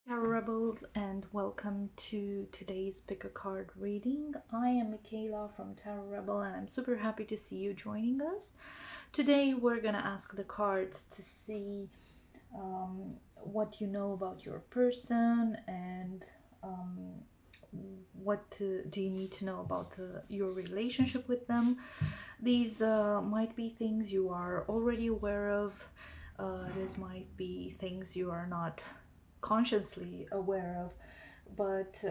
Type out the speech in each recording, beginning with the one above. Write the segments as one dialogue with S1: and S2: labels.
S1: Tarot Rebels, and welcome to today's pick a card reading. I am Michaela from Tarot Rebel and I'm super happy to see you joining us. Today we're gonna ask the cards to see what you know about your person and do you need to know about your relationship with them. These might be things you are already aware of. This might be things you are not consciously aware of, but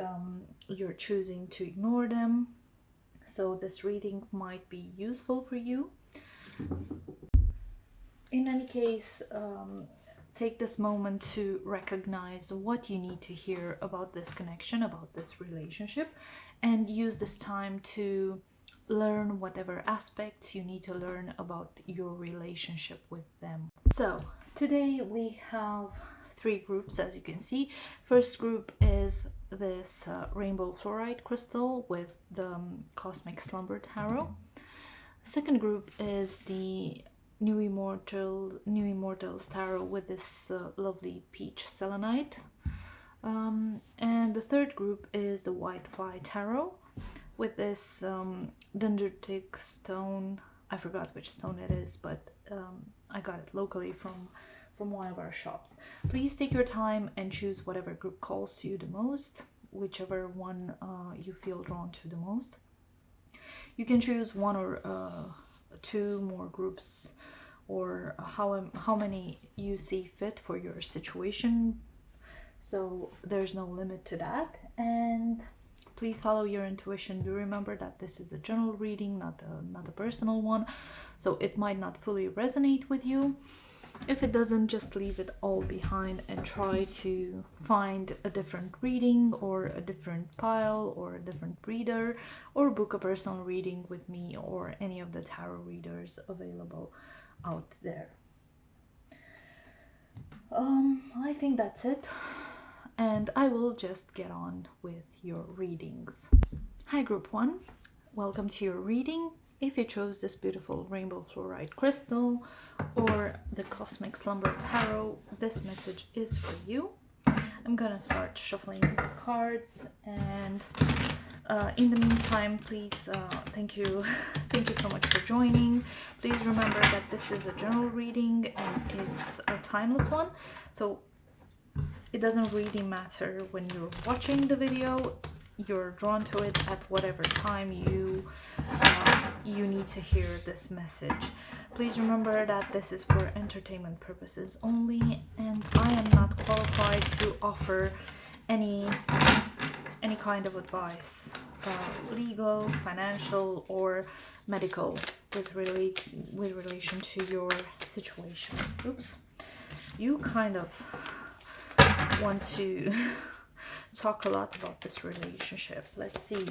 S1: you're choosing to ignore them. So this reading might be useful for you. In any case, take this moment to recognize what you need to hear about this connection, about this relationship, and use this time to learn whatever aspects you need to learn about your relationship with them. So today we have three groups, as you can see. First group is this rainbow fluorite crystal with the cosmic slumber tarot. Second group is the new immortals tarot with this lovely peach selenite. And the third group is the white fly tarot with this dendritic stone. I forgot which stone it is, but I got it locally from one of our shops. Please take your time and choose whatever group calls to you the most, whichever one you feel drawn to the most. You can choose one or two more groups, or how many you see fit for your situation. So there's no limit to that. And please follow your intuition. Do remember that this is a general reading, not a personal one, so it might not fully resonate with you. If it doesn't, just leave it all behind and try to find a different reading or a different pile or a different reader, or book a personal reading with me or any of the tarot readers available out there. I think that's it, and I will just get on with your readings. Hi group 1, welcome to your reading. If you chose this beautiful rainbow fluorite crystal or the cosmic slumber tarot, this message is for you. I'm gonna start shuffling the cards, and in the meantime, please thank you so much for joining. Please remember that this is a general reading and it's a timeless one, so it doesn't really matter when you're watching the video. You're drawn to it at whatever time you need to hear this message. Please remember that this is for entertainment purposes only, and I am not qualified to offer any kind of advice, legal, financial, or medical with relation to your situation. Oops, you kind of want to talk a lot about this relationship. Let's see,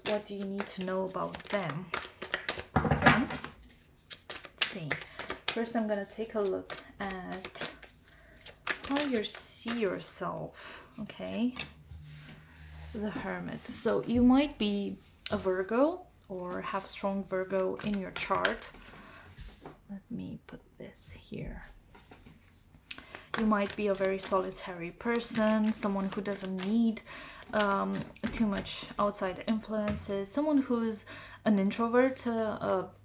S1: what do you need to know about them? Let's see. First, I'm gonna take a look at how you see yourself. Okay, the Hermit. So you might be a Virgo or have strong Virgo in your chart. Let me put this here. You might be a very solitary person, someone who doesn't need too much outside influences, someone who's an introvert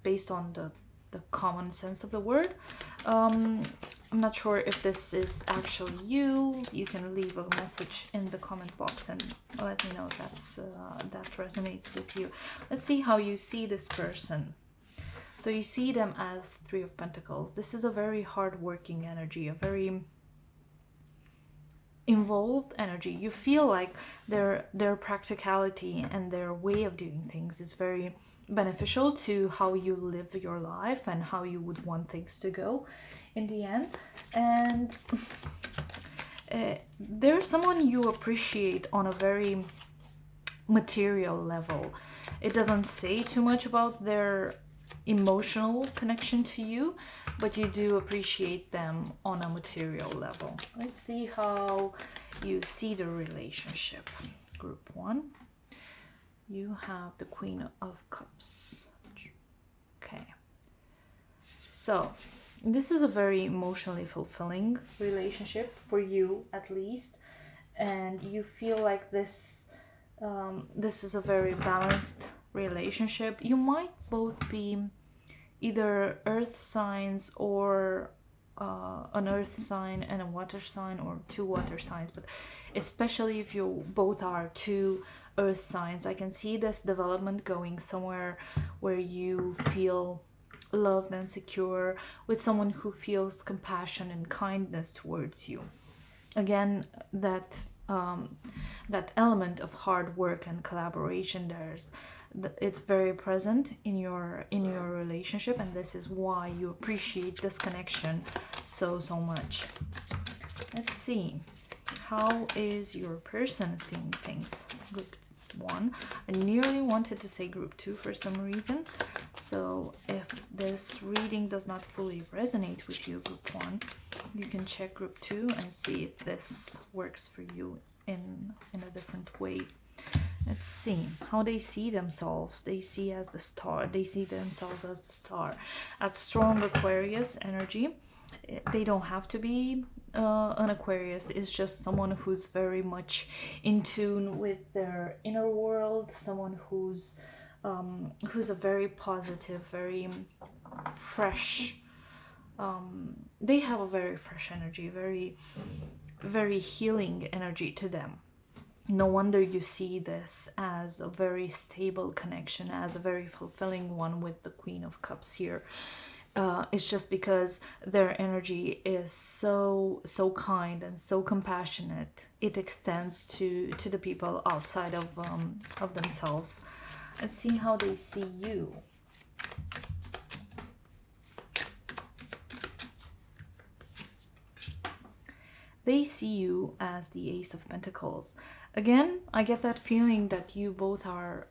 S1: based on the common sense of the word. I'm not sure if this is actually you. You can leave a message in the comment box and let me know if that resonates with you. Let's see how you see this person. So you see them as Three of Pentacles. This is a very hard-working energy, a very involved energy. You feel like their practicality and their way of doing things is very beneficial to how you live your life and how you would want things to go in the end. And there's someone you appreciate on a very material level. It doesn't say too much about their emotional connection to you, but you do appreciate them on a material level. Let's see how you see the relationship. Group 1, you have the Queen of Cups. Okay, so this is a very emotionally fulfilling relationship for you, at least. and you feel like this is a very balanced relationship. You might both be either earth signs or an earth sign and a water sign, or two water signs, but especially if you both are two earth signs, I can see this development going somewhere where you feel loved and secure with someone who feels compassion and kindness towards you. Again, that element of hard work and collaboration, it's very present in your relationship, and this is why you appreciate this connection so much. Let's see, how is your person seeing things? Group 1. I nearly wanted to say group 2 for some reason, so if this reading does not fully resonate with you, group 1, you can check group 2 and see if this works for you in a different way. Let's see how they see themselves. They see as the star. They see themselves as the star. At strong Aquarius energy, they don't have to be an Aquarius. It's just someone who's very much in tune with their inner world. Someone who's a very positive, very fresh. They have a very fresh energy, very healing energy to them. No wonder you see this as a very stable connection, as a very fulfilling one with the Queen of Cups here. It's just because their energy is so kind and so compassionate. It extends to the people outside of themselves. Let's see how they see you. They see you as the Ace of Pentacles. Again, I get that feeling that you both are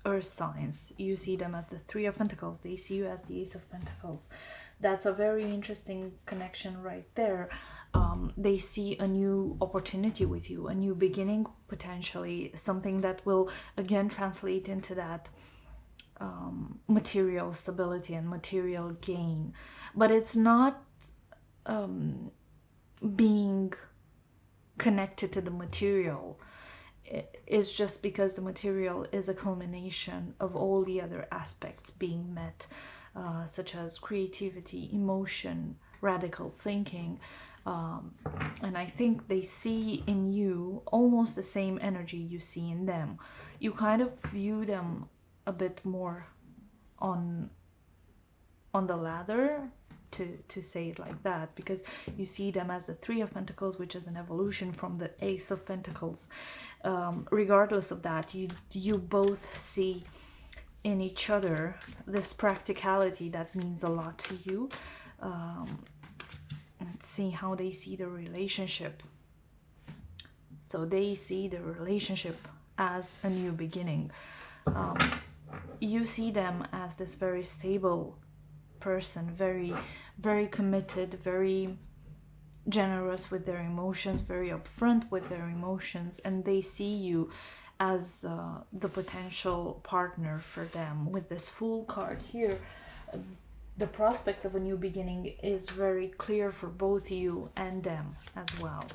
S1: earth signs. You see them as the Three of Pentacles. They see you as the Ace of Pentacles. That's a very interesting connection right there. They see a new opportunity with you, a new beginning, potentially, something that will, again, translate into that material stability and material gain. But it's not being connected to the material. It's just because the material is a culmination of all the other aspects being met, such as creativity, emotion, radical thinking, and I think they see in you almost the same energy you see in them. You kind of view them a bit more on the ladder, to say it like that, because you see them as the Three of Pentacles, which is an evolution from the Ace of Pentacles. Regardless of that, you both see in each other this practicality that means a lot to you. Let's see how they see the relationship. So they see the relationship as a new beginning. You see them as this very stable person, very committed, very generous with their emotions, very upfront with their emotions, and they see you as the potential partner for them. With this Fool card here, the prospect of a new beginning is very clear for both you and them as well.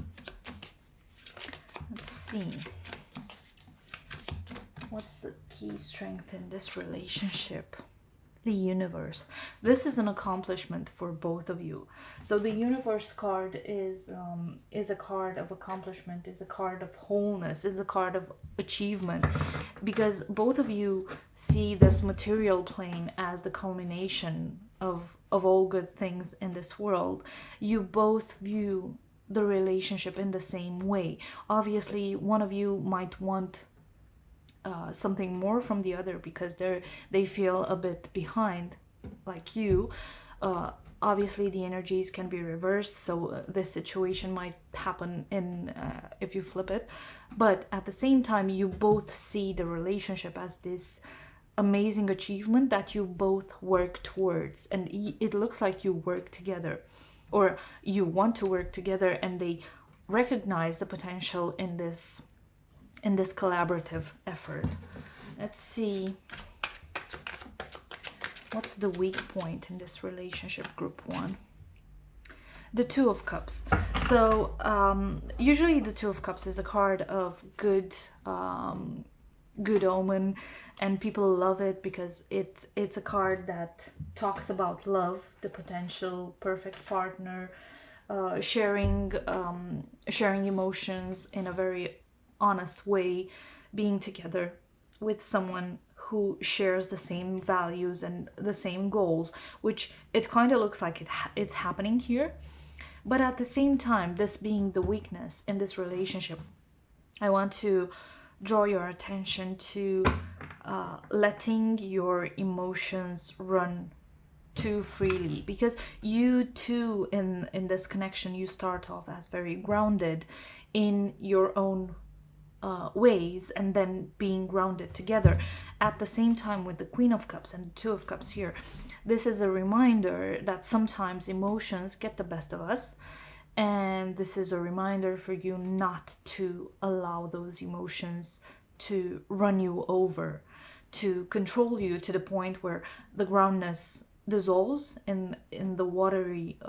S1: Let's see. What's the key strength in this relationship? The Universe. This is an accomplishment for both of you. So the Universe card is a card of accomplishment, is a card of wholeness, is a card of achievement, because both of you see this material plane as the culmination of all good things in this world. You both view the relationship in the same way. Obviously, one of you might want something more from the other because they feel a bit behind, like you. Obviously, the energies can be reversed, so this situation might happen in if you flip it. But at the same time, you both see the relationship as this amazing achievement that you both work towards, and it looks like you work together, or you want to work together, and they recognize the potential in this collaborative effort. Let's see, what's the weak point in this relationship, group 1? the Two of Cups. So usually the Two of Cups is a card of good omen, and people love it because it's a card that talks about love, the potential perfect partner, sharing emotions in a very honest way, being together with someone who shares the same values and the same goals, which it kind of looks like it's happening here. But at the same time, this being the weakness in this relationship, I want to draw your attention to letting your emotions run too freely, because you too in this connection, you start off as very grounded in your own ways, and then being grounded together at the same time with the Queen of Cups and the Two of Cups here. This is a reminder that sometimes emotions get the best of us, and this is a reminder for you not to allow those emotions to run you over, to control you to the point where the groundness dissolves in the watery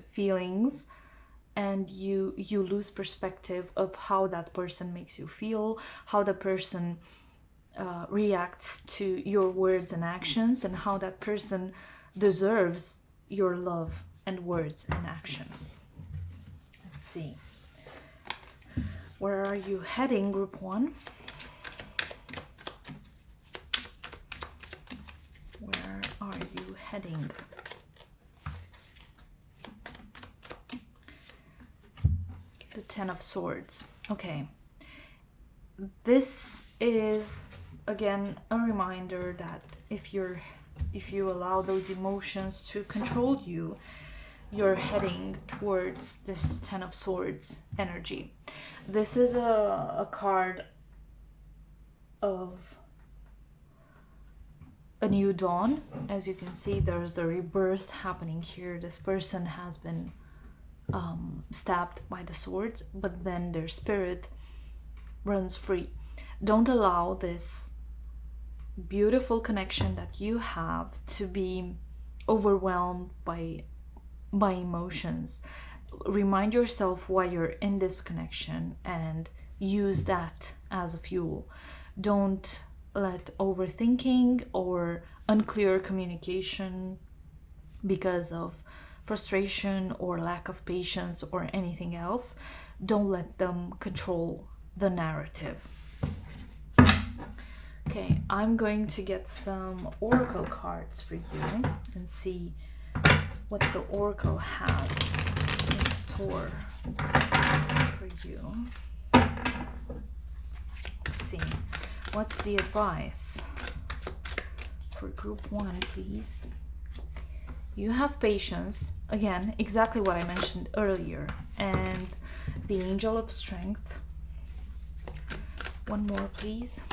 S1: feelings, and you lose perspective of how that person makes you feel, how the person reacts to your words and actions, and how that person deserves your love and words and action. Let's see. Where are you heading, Group 1? Where are you heading? The Ten of Swords. Okay. This is again a reminder that if you allow those emotions to control you, you're heading towards this Ten of Swords energy. This is a card of a new dawn. As you can see, there's a rebirth happening here. This person has been stabbed by the swords, but then their spirit runs free. Don't allow this beautiful connection that you have to be overwhelmed by emotions. Remind yourself why you're in this connection and use that as a fuel. Don't let overthinking or unclear communication because of frustration or lack of patience or anything else, don't let them control the narrative. Okay, I'm going to get some oracle cards for you and see what the oracle has in store for you. Let's see. What's the advice for Group 1, please? You have patience, again, exactly what I mentioned earlier, and the Angel of Strength. One more, please.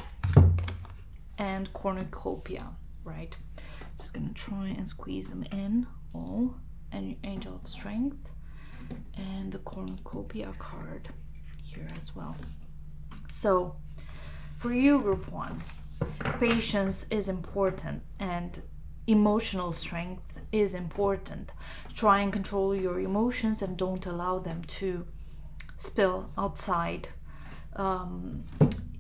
S1: And Cornucopia, right? Just gonna try and squeeze them in all. And Angel of Strength and the Cornucopia card here as well. So, for you, Group 1, patience is important and emotional strength is important. Try and control your emotions and don't allow them to spill outside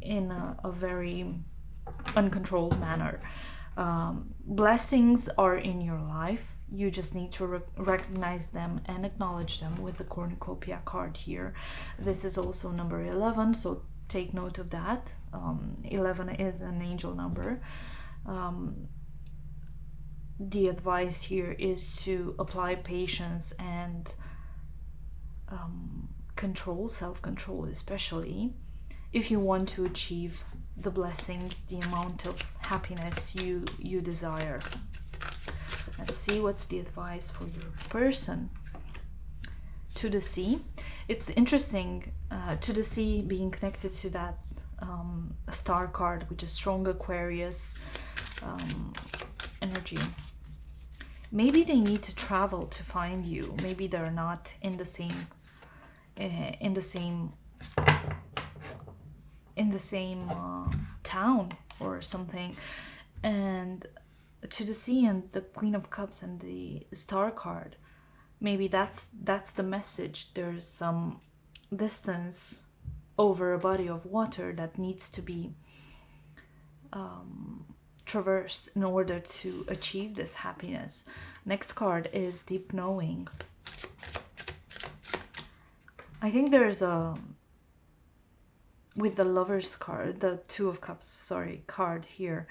S1: in a very uncontrolled manner. Blessings are in your life. You just need to recognize them and acknowledge them with the Cornucopia card here. This is also number 11, so take note of that. 11 is an angel number. The advice here is to apply patience and control, self-control especially, if you want to achieve the blessings, the amount of happiness you desire. Let's see what's the advice for your person. To the Sea. It's interesting, to the Sea being connected to that star card, which is strong Aquarius energy. Maybe they need to travel to find you. Maybe they're not in the same town or something. And to the Sea and the Queen of Cups and the Star card, maybe that's the message. There's some distance over a body of water that needs to be traversed in order to achieve this happiness. Next card is Deep Knowing. I think there's with the Lovers card, the Two of Cups, sorry, card here,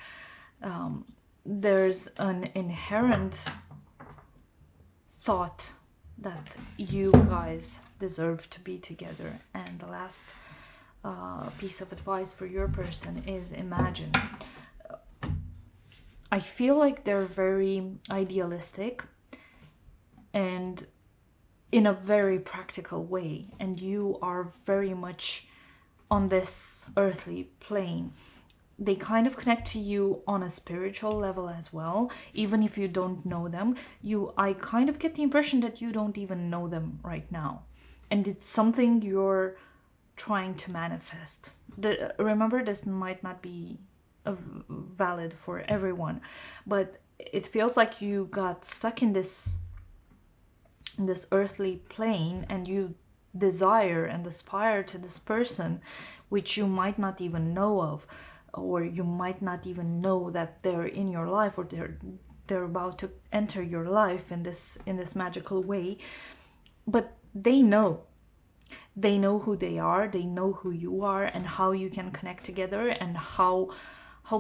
S1: there's an inherent thought that you guys deserve to be together. And the last piece of advice for your person is imagine. I feel like they're very idealistic and in a very practical way, and you are very much on this earthly plane. They kind of connect to you on a spiritual level as well, even if you don't know them. I kind of get the impression that you don't even know them right now, and it's something you're trying to manifest. Remember, this might not be valid for everyone, but it feels like you got stuck in this earthly plane, and you desire and aspire to this person which you might not even know of, or you might not even know that they're in your life, or they're about to enter your life in this magical way. But they know who they are, they know who you are, and how you can connect together, and how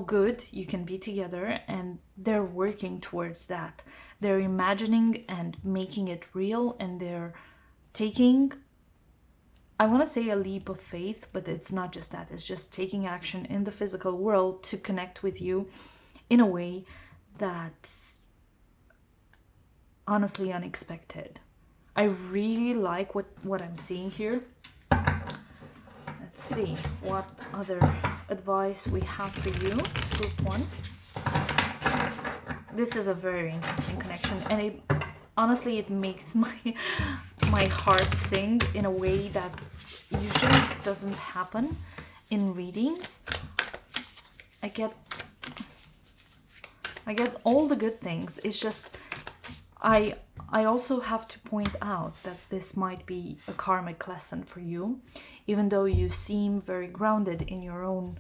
S1: good you can be together, and they're working towards that. They're imagining and making it real, and they're taking, I want to say, a leap of faith, but it's not just that. It's just taking action in the physical world to connect with you in a way that's honestly unexpected. I really like what I'm seeing here. Let's see what other advice we have for you, Group 1. This is a very interesting connection, and honestly, it makes my heart sing in a way that usually doesn't happen in readings. I get all the good things. It's just I also have to point out that this might be a karmic lesson for you, even though you seem very grounded in your own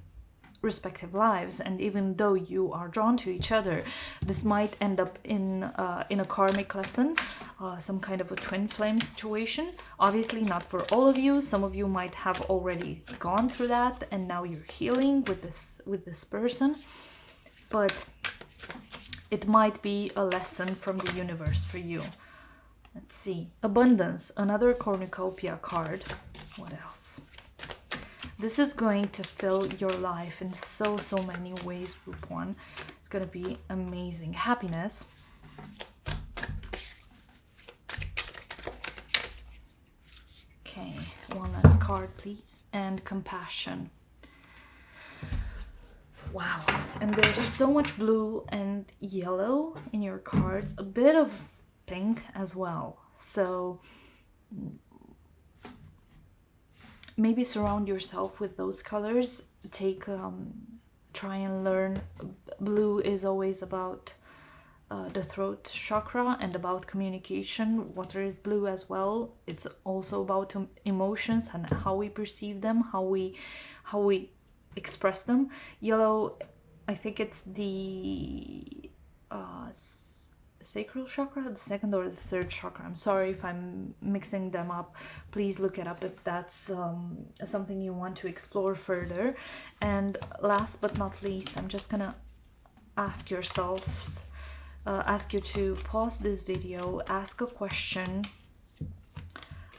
S1: respective lives, and even though you are drawn to each other, this might end up in a karmic lesson, some kind of a twin flame situation. Obviously not for all of you. Some of you might have already gone through that, and now you're healing with this person, but it might be a lesson from the universe for you. Let's see. Abundance, another cornucopia card. What else? This is going to fill your life in so many ways, Group 1. It's going to be amazing. Happiness. Okay, one last card, please. And compassion. Wow. And there's so much blue and yellow in your cards. A bit of pink as well. So maybe surround yourself with those colors. Try and learn. Blue is always about the throat chakra and about communication. Water is blue as well. It's also about emotions and how we perceive them, how we express them. Yellow, I think it's the sacral chakra, the second or the third chakra. I'm sorry if I'm mixing them up. Please look it up if that's something you want to explore further. And last but not least, I'm just gonna ask you to pause this video, ask a question,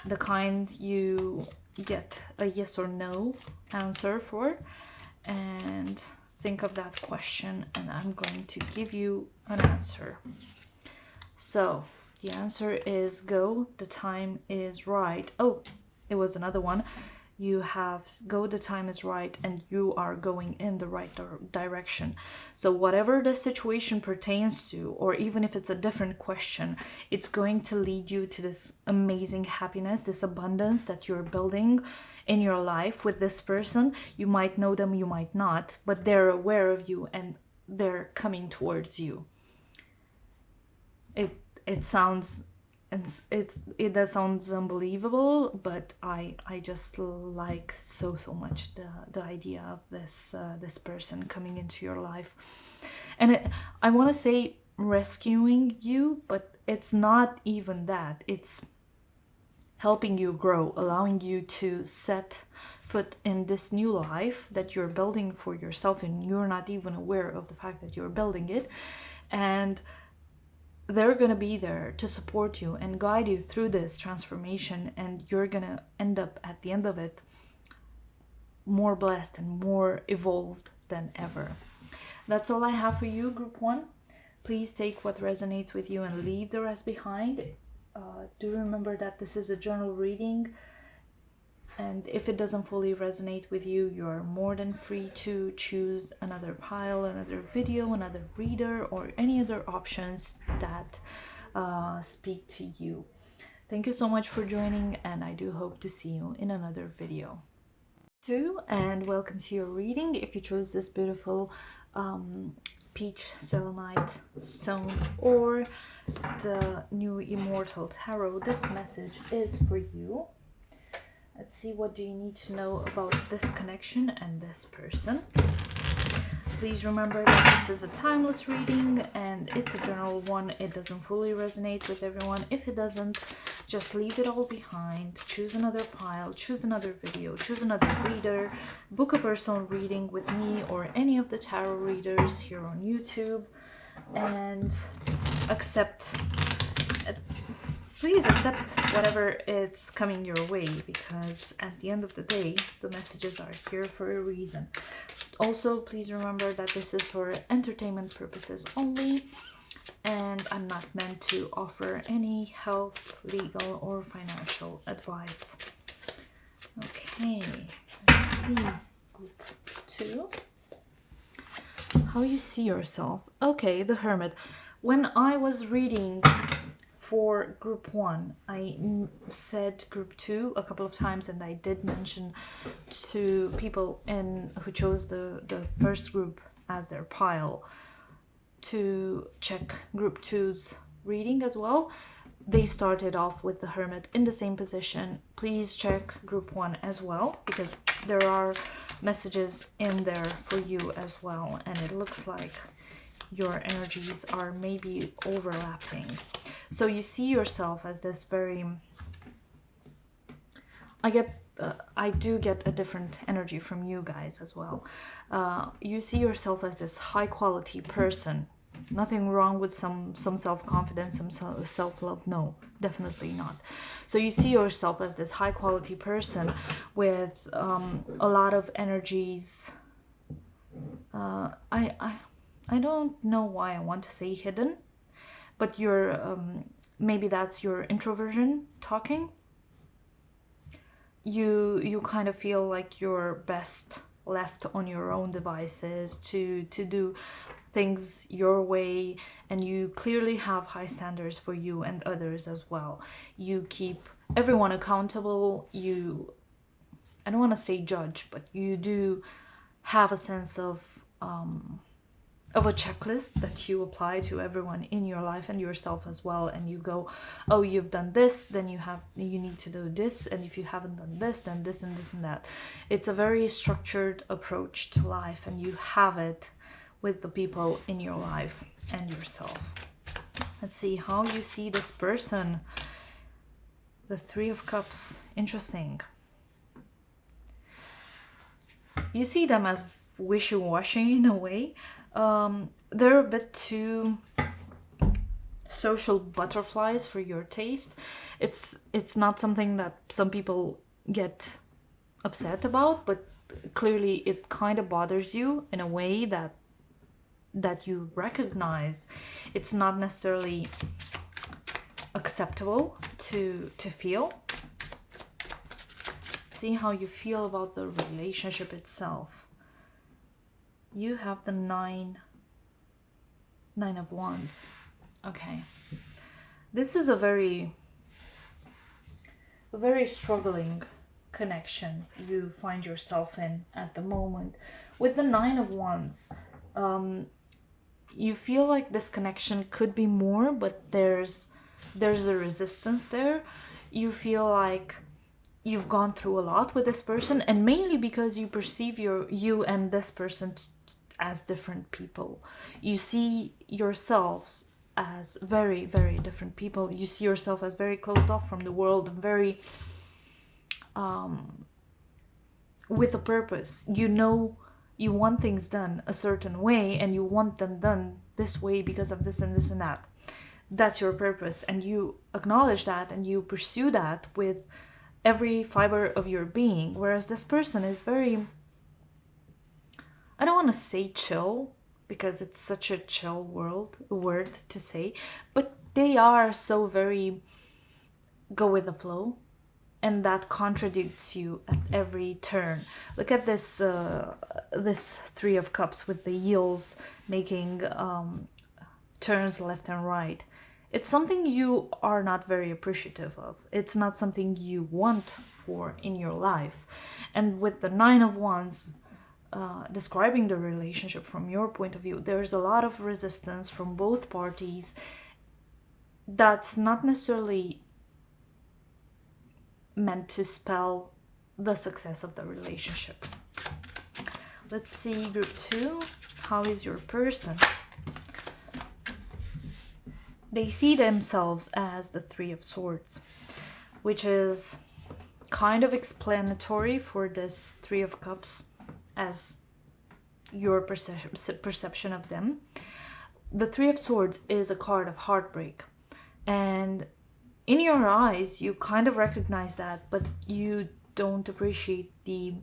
S1: the kind you get a yes or no answer for, and think of that question, and I'm going to give you an answer. So the answer is go, the time is right. Oh, it was another one. You have go, the time is right, and you are going in the right direction. So whatever the situation pertains to, or even if it's a different question, it's going to lead you to this amazing happiness, this abundance that you're building in your life with this person. You might know them, you might not, but they're aware of you and they're coming towards you. It sounds and it does sounds unbelievable, but I just like so much the idea of this person coming into your life. And I want to say rescuing you, but it's not even that. It's helping you grow, allowing you to set foot in this new life that you're building for yourself, and you're not even aware of the fact that you're building it. And they're going to be there to support you and guide you through this transformation, and you're going to end up at the end of it more blessed and more evolved than ever. That's all I have for you, Group 1. Please take what resonates with you and leave the rest behind. Do remember that this is a journal reading, and if it doesn't fully resonate with you, you're more than free to choose another pile, another video, another reader, or any other options that speak to you. Thank you so much for joining, and I do hope to see you in another video. And welcome to your reading. If you chose this beautiful peach selenite stone or the new Immortal tarot, this message is for you. Let's see, what do you need to know about this connection and this person? Please remember that this is a timeless reading and it's a general one. It doesn't fully resonate with everyone. If it doesn't, just leave it all behind. Choose another pile, choose another video, choose another reader, book a personal reading with me or any of the tarot readers here on YouTube, and please accept whatever is coming your way, because at the end of the day, the messages are here for a reason. Also, please remember that this is for entertainment purposes only, and I'm not meant to offer any health, legal, or financial advice. Okay, let's see. Group 2. How you see yourself. Okay, the Hermit. When I was reading for Group 1, I said Group 2 a couple of times, and I did mention to people who chose the first group as their pile to check Group 2's reading as well. They started off with the Hermit in the same position. Please check Group 1 as well, because there are messages in there for you as well, and it looks like your energies are maybe overlapping. So you see yourself as this very... I do get a different energy from you guys as well. You see yourself as this high quality person. Nothing wrong with some self-confidence, some self-love. No, definitely not. So you see yourself as this high quality person with a lot of energies. I don't know why I want to say hidden, but you're maybe that's your introversion talking. You kind of feel like you're best left on your own devices to do things your way, and you clearly have high standards for you and others as well. You keep everyone accountable. I don't want to say judge, but you do have a sense of a checklist that you apply to everyone in your life and yourself as well, and you go, oh, you've done this, then you need to do this, and if you haven't done this, then this and this and that. It's a very structured approach to life, and you have it with the people in your life and yourself. Let's see how you see this person. The Three of Cups. Interesting. You see them as wishy-washy in a way. They're a bit too social butterflies for your taste. It's not something that some people get upset about, but clearly it kind of bothers you in a way that you recognize it's not necessarily acceptable to feel. See how you feel about the relationship itself. You have the Nine of Wands. Okay. This is a very struggling connection you find yourself in at the moment. With the Nine of Wands, you feel like this connection could be more, but there's there's a resistance there. You feel like you've gone through a lot with this person, and mainly because you perceive you and this person as different people. You see yourselves as very, very different people. You see yourself as very closed off from the world and very with a purpose. You know, you want things done a certain way, and you want them done this way because of this and this and that. That's your purpose, and you acknowledge that and you pursue that with every fiber of your being. Whereas this person is very, I don't want to say chill, because it's such a chill word to say, but they are so very go with the flow, and that contradicts you at every turn. Look at this this Three of Cups with the eels making turns left and right. It's something you are not very appreciative of. It's not something you want for in your life. And with the Nine of Wands, describing the relationship from your point of view, there's a lot of resistance from both parties. That's not necessarily meant to spell the success of the relationship. Let's see, group 2. How is your person? They see themselves as the Three of Swords, which is kind of explanatory for this Three of Cups as your perception of them. The Three of Swords is a card of heartbreak, and in your eyes you kind of recognize that, but you don't appreciate the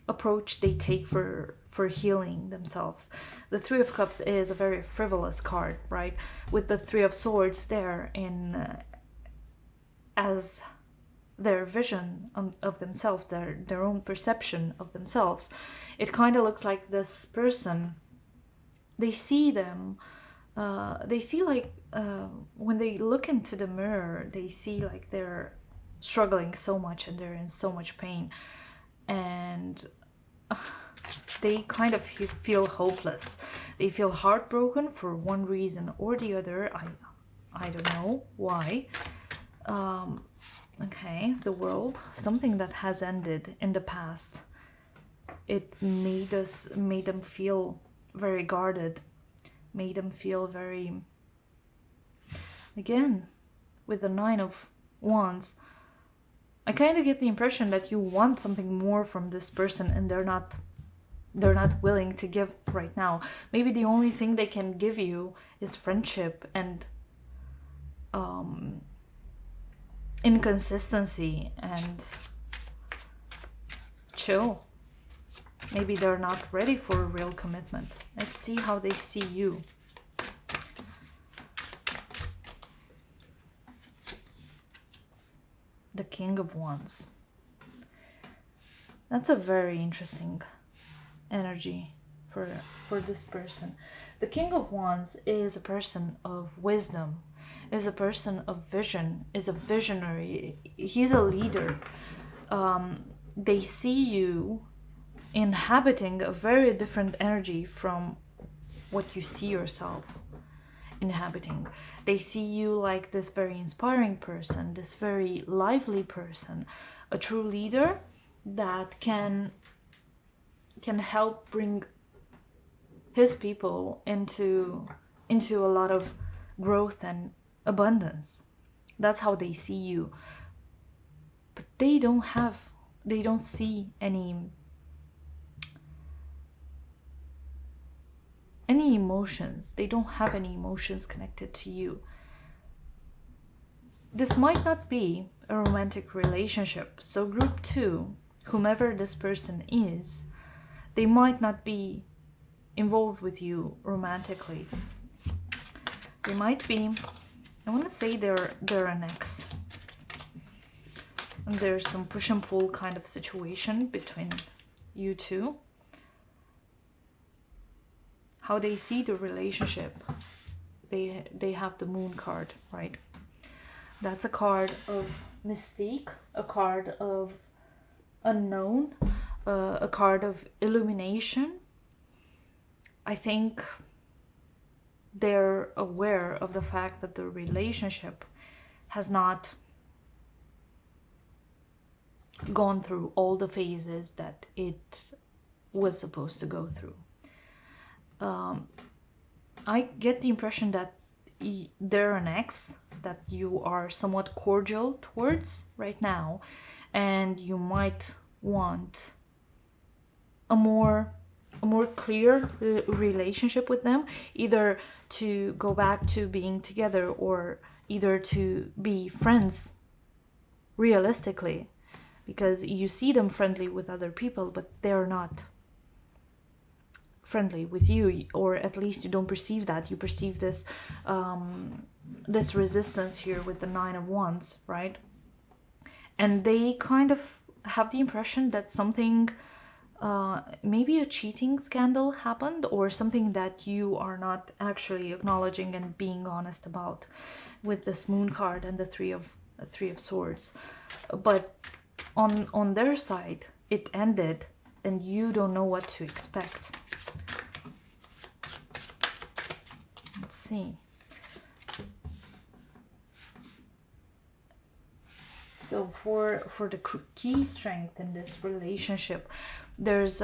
S1: approach they take for healing themselves. The Three of Cups is a very frivolous card, right? With the Three of Swords there in as their vision of themselves, their own perception of themselves, it kind of looks like this person, they see them, they see like when they look into the mirror, they see like they're struggling so much and they're in so much pain, and they kind of feel hopeless. They feel heartbroken for one reason or the other. I don't know why. Okay, the World, something that has ended in the past. It made them feel very guarded, made them feel very, again, with the Nine of Wands, I kind of get the impression that you want something more from this person, and they're not willing to give right now. Maybe the only thing they can give you is friendship and inconsistency and chill. Maybe they're not ready for a real commitment. Let's see how they see you. The King of Wands. That's a very interesting energy for this person. The King of Wands is a person of wisdom, is a person of vision, is a visionary. He's a leader. They see you inhabiting a very different energy from what you see yourself inhabiting. They see you like this very inspiring person, this very lively person, a true leader that can help bring his people into a lot of growth and abundance. That's how they see you. But they don't see any emotions. They don't have any emotions connected to you. This might not be a romantic relationship. So group 2, whomever this person is, they might not be involved with you romantically. They might be, I want to say they're an ex. And there's some push and pull kind of situation between you two. How they see the relationship. They have the Moon card, right? That's a card of mystique, a card of unknown, a card of illumination. I think they're aware of the fact that the relationship has not gone through all the phases that it was supposed to go through. I get the impression that they're an ex that you are somewhat cordial towards right now, and you might want a more clear relationship with them, either to go back to being together or either to be friends realistically, because you see them friendly with other people, but they're not friendly with you, or at least you don't perceive that. You perceive this this resistance here with the Nine of Wands, right? And they kind of have the impression that something, maybe a cheating scandal happened, or something that you are not actually acknowledging and being honest about, with this Moon card and the Three of Swords. But on their side, it ended, and you don't know what to expect. Let's see. So for the key strength in this relationship, there's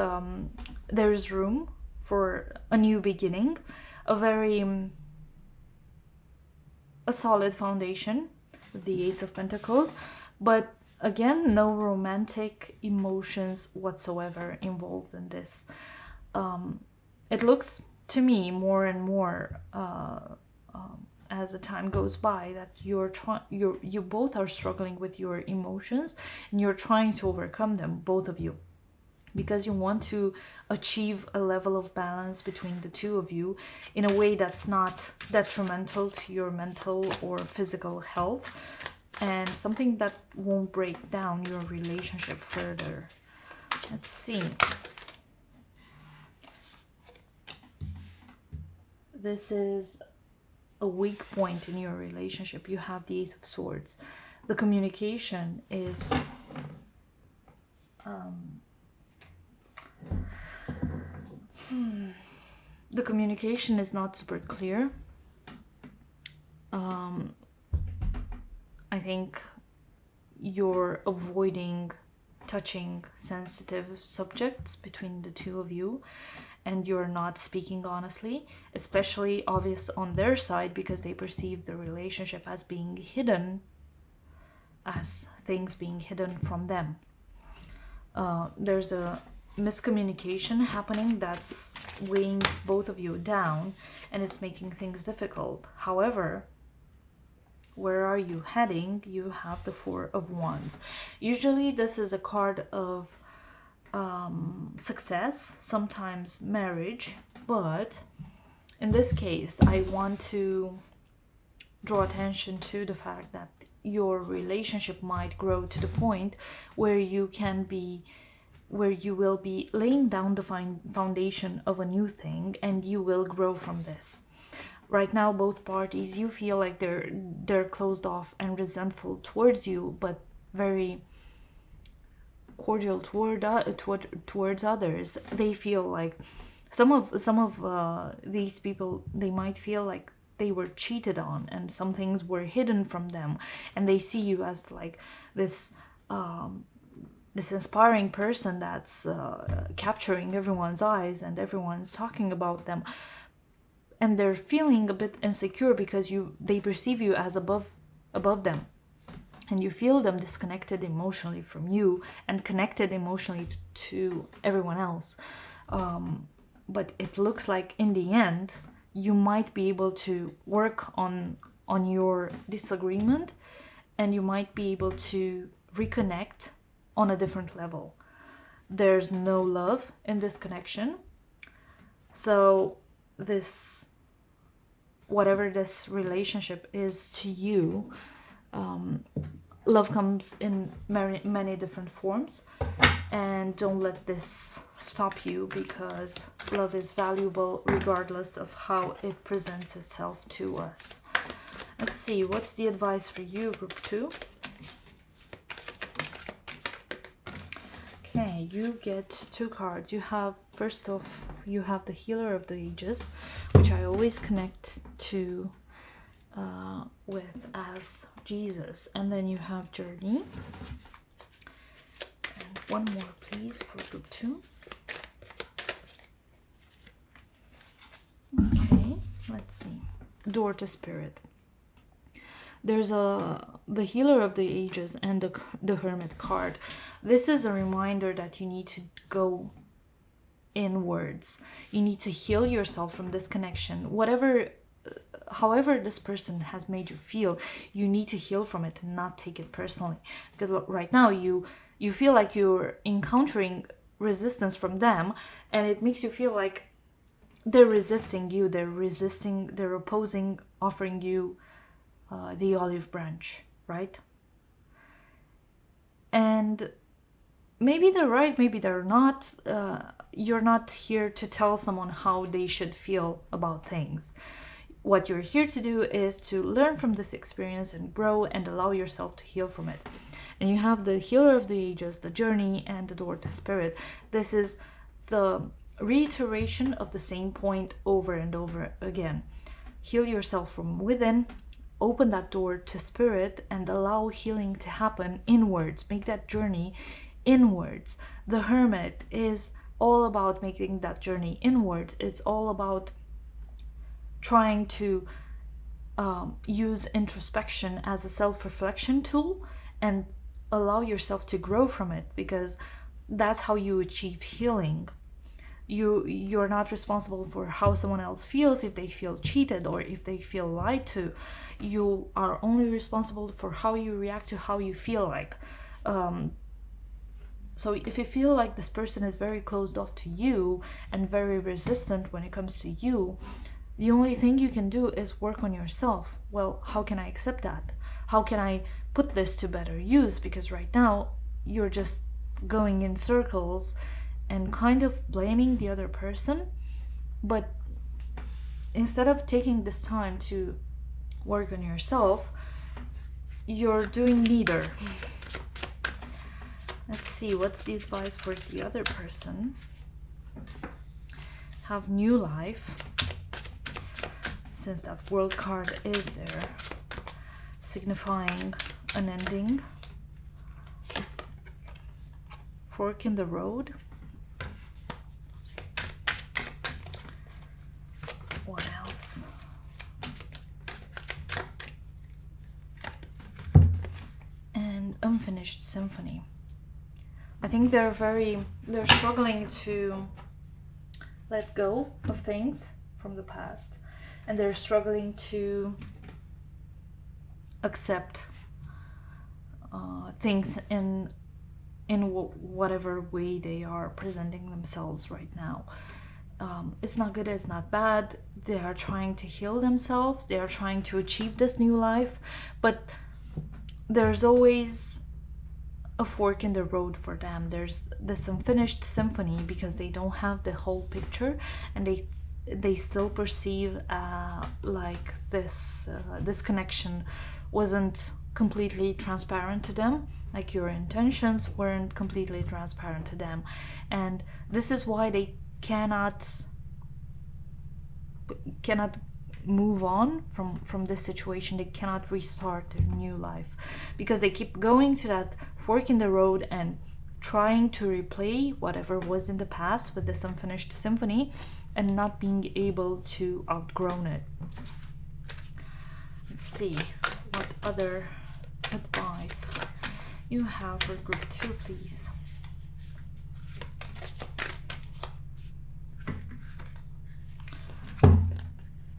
S1: room for a new beginning, a solid foundation with the Ace of Pentacles, but again, no romantic emotions whatsoever involved in this. It looks to me more and more as the time goes by that you both are struggling with your emotions, and you're trying to overcome them, both of you, because you want to achieve a level of balance between the two of you in a way that's not detrimental to your mental or physical health, and something that won't break down your relationship further. Let's see. This is a weak point in your relationship. You have the Ace of Swords. The communication is the communication is not super clear. I think you're avoiding touching sensitive subjects between the two of you, and you're not speaking honestly, especially obvious on their side, because they perceive the relationship as being hidden, as things being hidden from them. There's a miscommunication happening that's weighing both of you down, and it's making things difficult. However, where are you heading? You have the Four of Wands. Usually this is a card of success, sometimes marriage, but in this case I want to draw attention to the fact that your relationship might grow to the point where you will be laying down the foundation of a new thing, and you will grow from this. Right now, both parties, you feel like they're closed off and resentful towards you, but very cordial towards others. They feel like some of these people, they might feel like they were cheated on and some things were hidden from them, and they see you as like this inspiring person that's capturing everyone's eyes, and everyone's talking about them, and they're feeling a bit insecure because they perceive you as above them, and you feel them disconnected emotionally from you and connected emotionally to everyone else. But it looks like in the end you might be able to work on your disagreement, and you might be able to reconnect on a different level. There's no love in this connection, so this, whatever this relationship is to you, love comes in many different forms, and don't let this stop you, because love is valuable regardless of how it presents itself to us. Let's see, what's the advice for you, group 2? Okay, you get 2 cards. You have, first off, you have the Healer of the Ages, which I always connect to with as Jesus. And then you have journey. And one more, please, for group 2. Okay, let's see. Door to spirit. There's the healer of the ages and the hermit card. This is a reminder that you need to go inwards. You need to heal yourself from this connection. However this person has made you feel, you need to heal from it and not take it personally. Because right now you feel like you're encountering resistance from them, and it makes you feel like they're resisting you, they're opposing offering you the olive branch, right? And maybe they're right, maybe they're not. You're not here to tell someone how they should feel about things. What you're here to do is to learn from this experience and grow and allow yourself to heal from it. And you have the healer of the ages, the journey, and the door to spirit. This is the reiteration of the same point over and over again. Heal yourself from within, open that door to spirit, and allow healing to happen inwards. Make that journey inwards. The hermit is all about making that journey inwards. It's all about trying to use introspection as a self-reflection tool and allow yourself to grow from it, because that's how you achieve healing. You're not responsible for how someone else feels, if they feel cheated or if they feel lied to. You are only responsible for how you react to how you feel like. So if you feel like this person is very closed off to you and very resistant when it comes to you, the only thing you can do is work on yourself. Well, how can I accept that? How can I put this to better use? Because right now you're just going in circles and kind of blaming the other person. But instead of taking this time to work on yourself, you're doing neither. Let's see, what's the advice for the other person? Have new life, since that world card is there, signifying an ending. Fork in the road. What else? And unfinished symphony. I think they're struggling to let go of things from the past, and they're struggling to accept things in whatever way they are presenting themselves right now. It's not good, it's not bad. They are trying to heal themselves, they are trying to achieve this new life, but there's always a fork in the road for them. There's this unfinished symphony because they don't have the whole picture, and they still perceive like this connection wasn't completely transparent to them, like your intentions weren't completely transparent to them, and this is why they cannot move on from this situation. They cannot restart their new life because they keep going to that fork in the road and trying to replay whatever was in the past with this unfinished symphony and not being able to outgrow it. Let's see what other advice you have for group 2, please.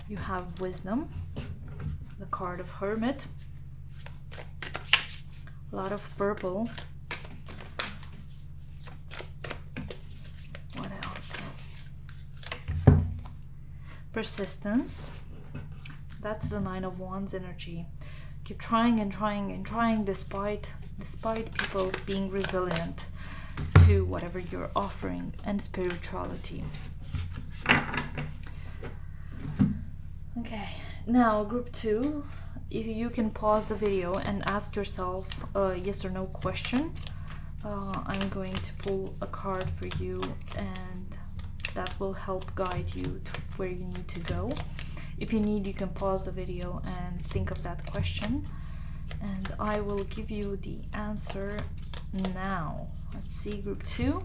S1: You have wisdom, the card of hermit, a lot of purple. What else? Persistence. That's the 9 of Wands energy. Keep trying and trying and trying despite people being resilient to whatever you're offering, and spirituality. Okay, now group 2, if you can pause the video and ask yourself a yes or no question. I'm going to pull a card for you, and that will help guide you to where you need to go. if you need, you can pause the video and think of that question, and I will give you the answer now. Let's see, group 2.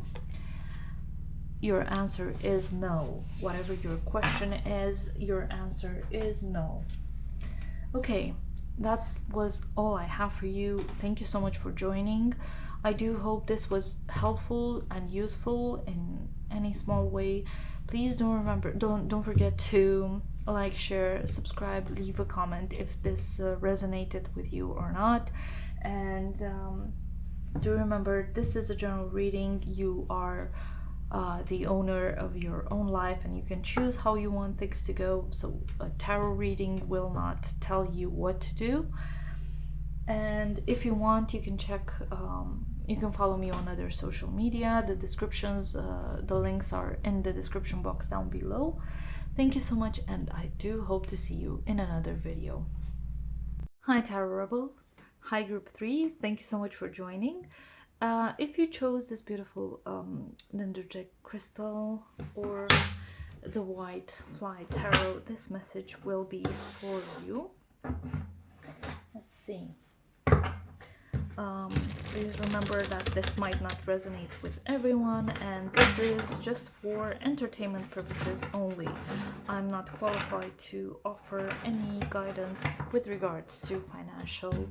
S1: Your answer is no. Whatever your question is, your answer is no. Okay, that was all I have for you. Thank you so much for joining. I do hope this was helpful and useful in any small way. Please don't forget to like, share, subscribe, leave a comment if this resonated with you or not. And do remember, this is a general reading. You are the owner of your own life, and you can choose how you want things to go. So a tarot reading will not tell you what to do. And if you want, you can check, you can follow me on other social media. The descriptions, the links are in the description box down below. Thank you so much, and I do hope to see you in another video. Hi Tarot Rebels, hi group 3, thank you so much for joining. If you chose this beautiful Dendritic crystal or the white fly tarot, this message will be for you. Let's see. Please remember that this might not resonate with everyone, and this is just for entertainment purposes only. I'm not qualified to offer any guidance with regards to financial,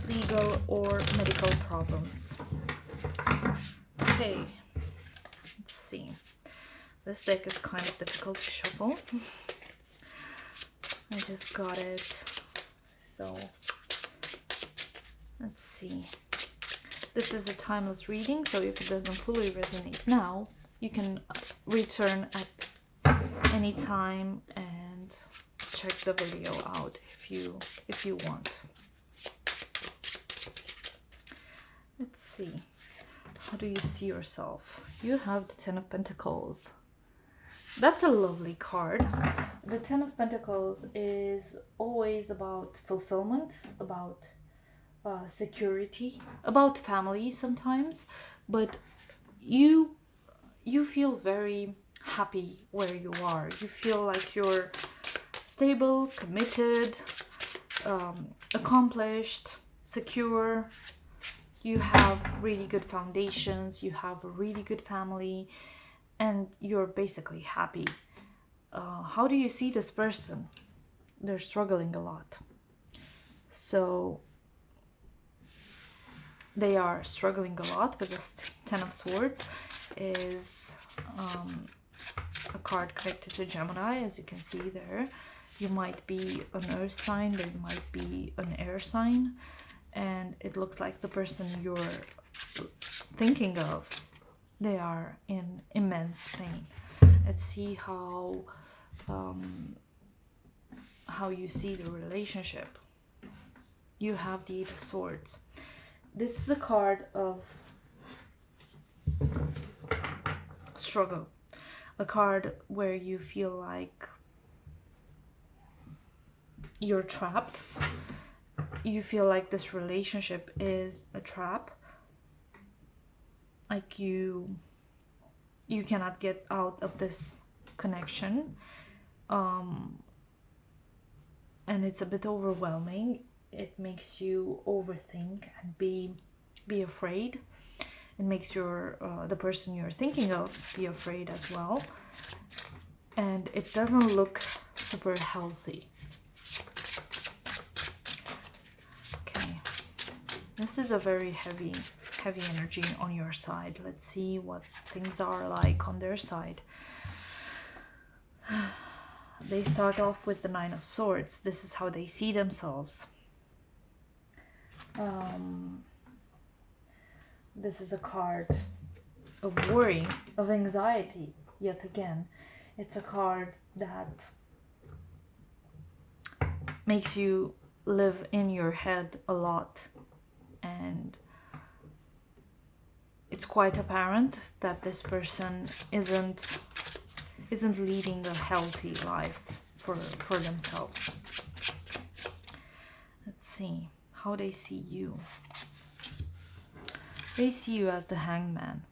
S1: legal, or medical problems. Okay, let's see. This deck is kind of difficult to shuffle. I just got it, so let's see. This is a timeless reading, so if it doesn't fully resonate now, you can return at any time and check the video out if you want. Let's see. How do you see yourself? You have the Ten of Pentacles. That's a lovely card. The Ten of Pentacles is always about fulfillment, about security, about family sometimes, but you feel very happy where you are. You feel like you're stable, committed, accomplished, secure. You have really good foundations, you have a really good family, and you're basically happy. How do you see this person? They're struggling a lot. So they are struggling a lot, but this Ten of Swords is a card connected to Gemini, as you can see there. You might be an earth sign, there might be an air sign, and it looks like the person you're thinking of, they are in immense pain. Let's see how you see the relationship. You have the Eight of Swords. This is a card of struggle, a card where you feel like you're trapped. You feel like this relationship is a trap, like you cannot get out of this connection, and it's a bit overwhelming. It makes you overthink and be afraid. It makes the person you're thinking of be afraid as well, and it doesn't look super healthy. Okay, this is a very heavy energy on your side. Let's see what things are like on their side. They start off with the Nine of Swords. This is how they see themselves. This is a card of worry, of anxiety, yet again. It's a card that makes you live in your head a lot, and it's quite apparent that this person isn't leading a healthy life for themselves. Let's see how they see you. They see you as the Hangman.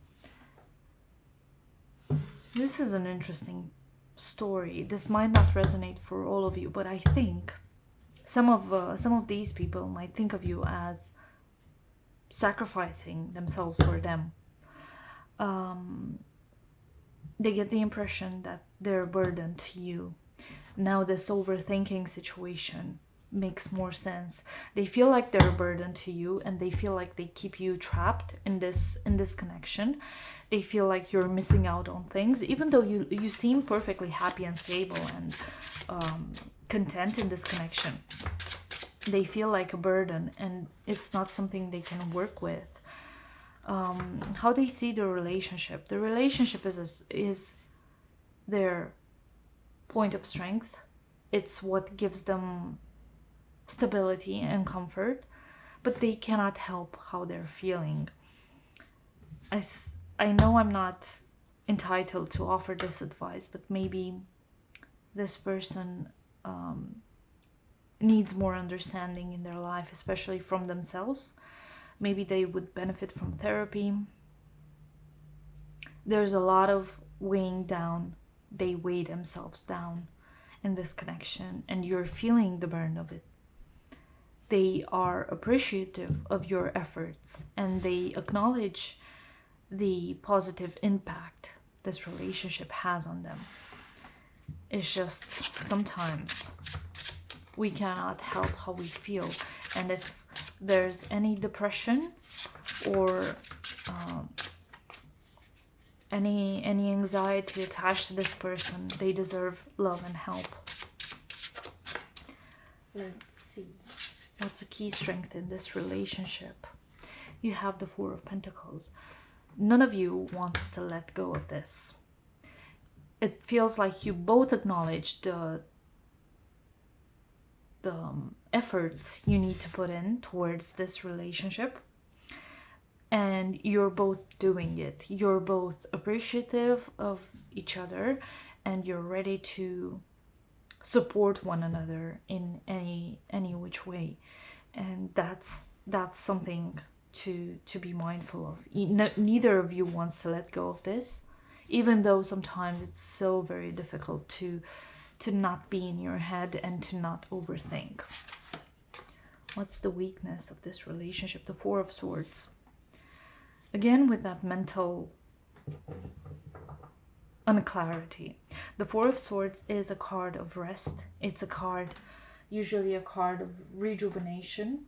S1: This is an interesting story. This might not resonate for all of you, but I think some of these people might think of you as sacrificing themselves for them. They get the impression that they're a burden to you. Now this overthinking situation makes more sense. They feel like they're a burden to you, and they feel like they keep you trapped in this connection. They feel like you're missing out on things, even though you seem perfectly happy and stable and content in this connection. They feel like a burden, and it's not something they can work with. How they see the relationship is their point of strength. It's what gives them stability and comfort, but they cannot help how they're feeling. I know I'm not entitled to offer this advice, but maybe this person needs more understanding in their life, especially from themselves. Maybe they would benefit from therapy. There's a lot of weighing down. They weigh themselves down in this connection, and you're feeling the burn of it. They are appreciative of your efforts, and they acknowledge the positive impact this relationship has on them. It's just sometimes we cannot help how we feel, and if there's any depression or any anxiety attached to this person, they deserve love and help. Let's see. What's a key strength in this relationship? You have the Four of Pentacles. None of you wants to let go of this. It feels like you both acknowledge the efforts you need to put in towards this relationship, and you're both doing it. You're both appreciative of each other, and you're ready to support one another in any which way, and that's something to be mindful of. Neither of you wants to let go of this, even though sometimes it's so very difficult to not be in your head and to not overthink. What's the weakness of this relationship? The Four of Swords. Again, with that mental unclarity. The Four of Swords is a card of rest. It's a card, usually a card of rejuvenation,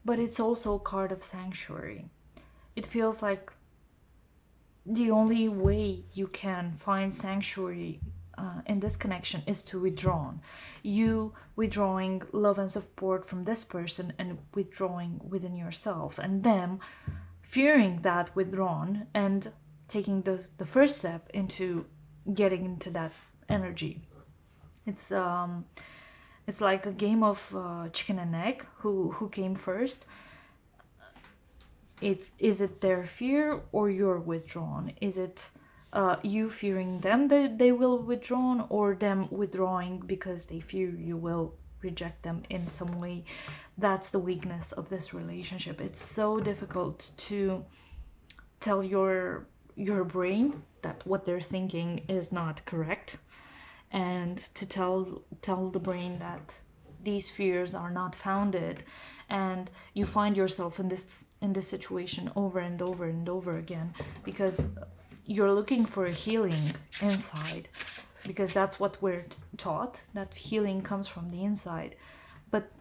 S1: but it's also a card of sanctuary. It feels like the only way you can find sanctuary in this connection is to withdraw. You withdrawing love and support from this person and withdrawing within yourself, and them fearing that withdrawn and taking the first step into getting into that energy. It's like a game of chicken and egg. Who came first? Is it their fear or you're withdrawn? Is it you fearing them that they will withdraw, or them withdrawing because they fear you will reject them in some way? That's the weakness of this relationship. It's so difficult to tell your brain that what they're thinking is not correct, and to tell the brain that these fears are not founded, and you find yourself in this situation over and over and over again because you're looking for a healing inside, because that's what we're taught, that healing comes from the inside. But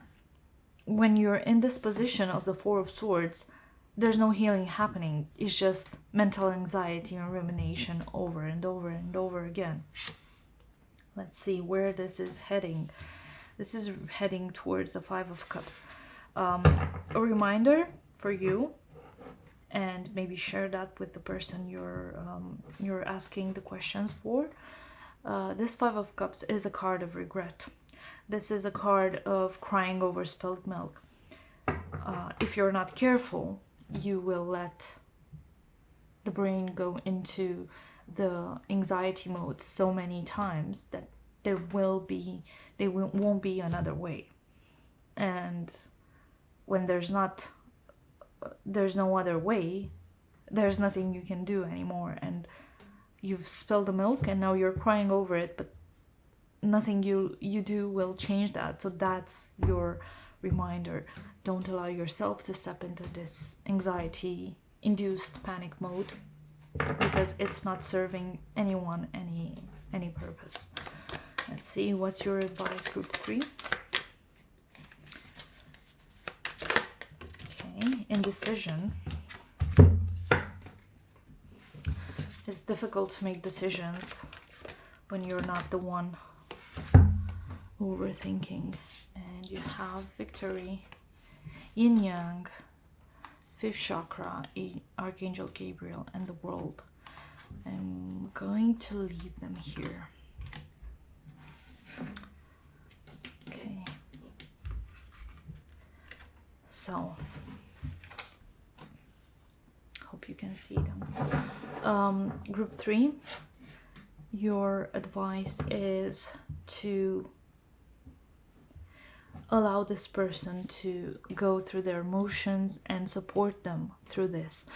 S1: when you're in this position of the Four of Swords, there's no healing happening. It's just mental anxiety and rumination over and over and over again. Let's see where this is heading. This is heading towards the Five of Cups. A reminder for you, and maybe share that with the person you're asking the questions for. This Five of Cups is a card of regret. This is a card of crying over spilled milk. If you're not careful, you will let the brain go into the anxiety mode so many times that there won't be another way. And when there's no other way, there's nothing you can do anymore. And you've spilled the milk and now you're crying over it, but nothing you do will change that. So that's your reminder. Don't allow yourself to step into this anxiety induced panic mode, because it's not serving anyone any purpose. Let's see, what's your advice, group 3? Okay, indecision. It's difficult to make decisions when you're not the one overthinking. And you have victory, yin yang, 5th chakra, Archangel Gabriel, and the world. I'm going to leave them here. Okay. So, hope you can see them. Group 3, your advice is to allow this person to go through their emotions and support them through this.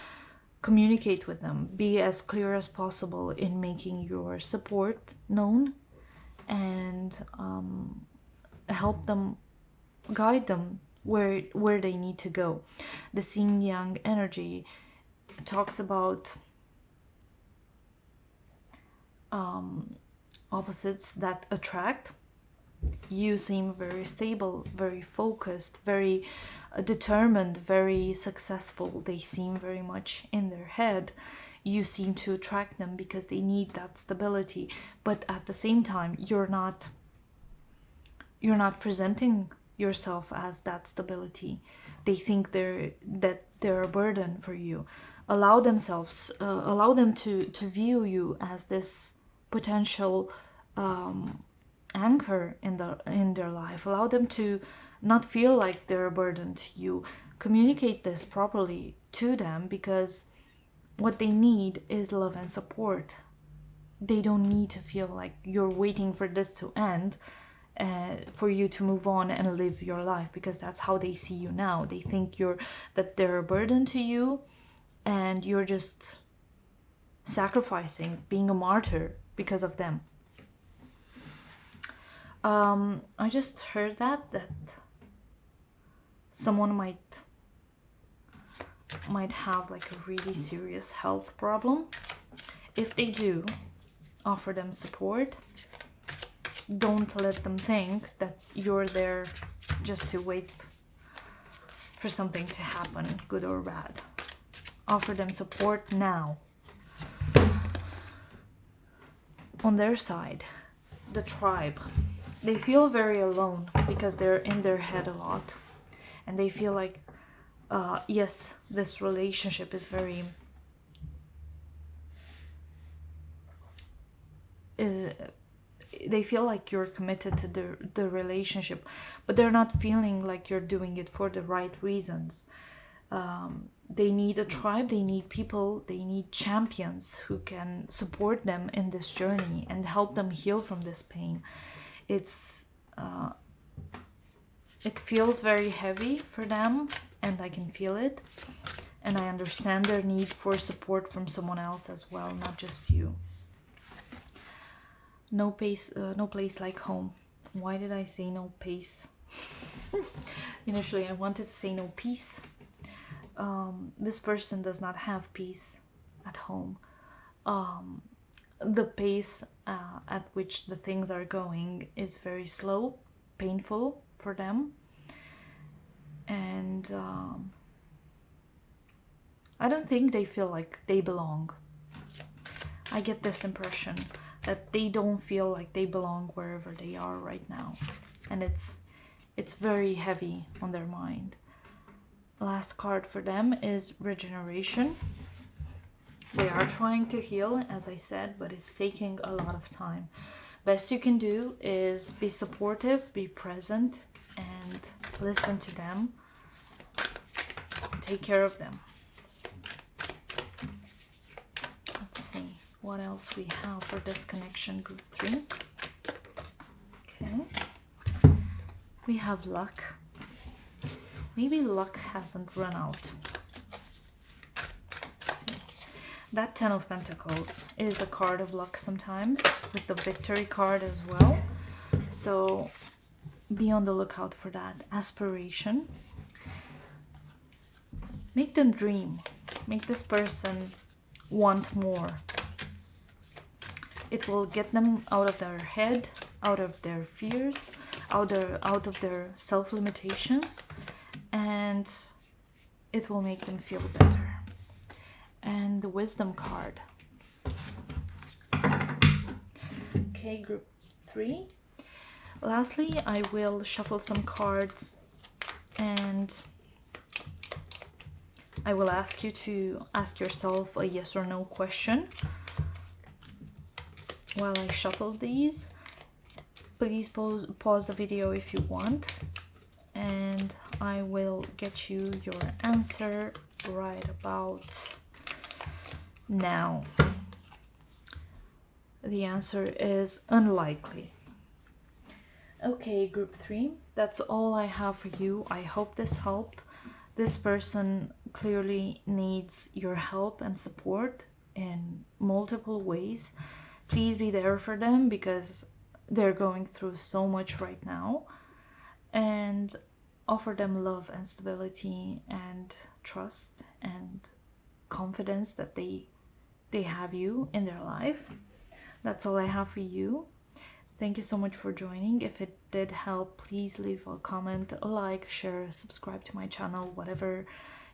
S1: Communicate with them. Be as clear as possible in making your support known, and help them, guide them where they need to go. The yin yang energy talks about opposites that attract. You seem very stable, very focused, very determined, very successful. They seem very much in their head. You seem to attract them because they need that stability, but at the same time you're not presenting yourself as that stability. They think they're a burden for you. Allow them to view you as this potential anchor in their life. Allow them to not feel like they're a burden to you. Communicate this properly to them, because what they need is love and support. They don't need to feel like you're waiting for this to end for you to move on and live your life, because that's how they see you now. They think that they're a burden to you, and you're just sacrificing, being a martyr because of them. I just heard that someone might have like a really serious health problem. If they do, offer them support. Don't let them think that you're there just to wait for something to happen, good or bad. Offer them support now. On their side, the tribe, they feel very alone because they're in their head a lot, and they feel like yes, this relationship is very they feel like you're committed to the relationship, but they're not feeling like you're doing it for the right reasons. They need a tribe, they need people, they need champions who can support them in this journey and help them heal from this pain. It feels very heavy for them, and I can feel it, and I understand their need for support from someone else as well, not just you. No place like home. Why did I say no pace? Initially I wanted to say no peace. This person does not have peace at home. The pace at which the things are going is very slow, painful for them, and I don't think they feel like they belong. I get this impression that they don't feel like they belong wherever they are right now, and it's very heavy on their mind. Last card for them is regeneration. They are trying to heal, as I said, but it's taking a lot of time. Best you can do is be supportive, be present, and listen to them. Take care of them. Let's see what else we have for this connection, group 3. Okay. We have luck. Maybe luck hasn't run out. Let's see. That Ten of Pentacles is a card of luck sometimes, with the Victory card as well. So be on the lookout for that. Aspiration. Make them dream. Make this person want more. It will get them out of their head, out of their fears, out of their self-limitations, and it will make them feel better. And the Wisdom card. Okay, group 3. Lastly, I will shuffle some cards and I will ask you to ask yourself a yes or no question while I shuffle these. Please pause the video if you want, and I will get you your answer right about now. The answer is unlikely. Okay, group 3, that's all I have for you. I hope this helped. This person clearly needs your help and support in multiple ways. Please be there for them because they're going through so much right now, and offer them love and stability and trust and confidence that they have you in their life. That's all I have for you. Thank you so much for joining. If it did help, please leave a comment, a like, share, subscribe to my channel, whatever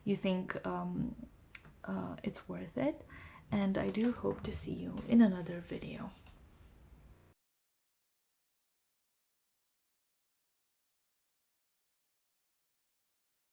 S1: you think it's worth it. And I do hope to see you in another video.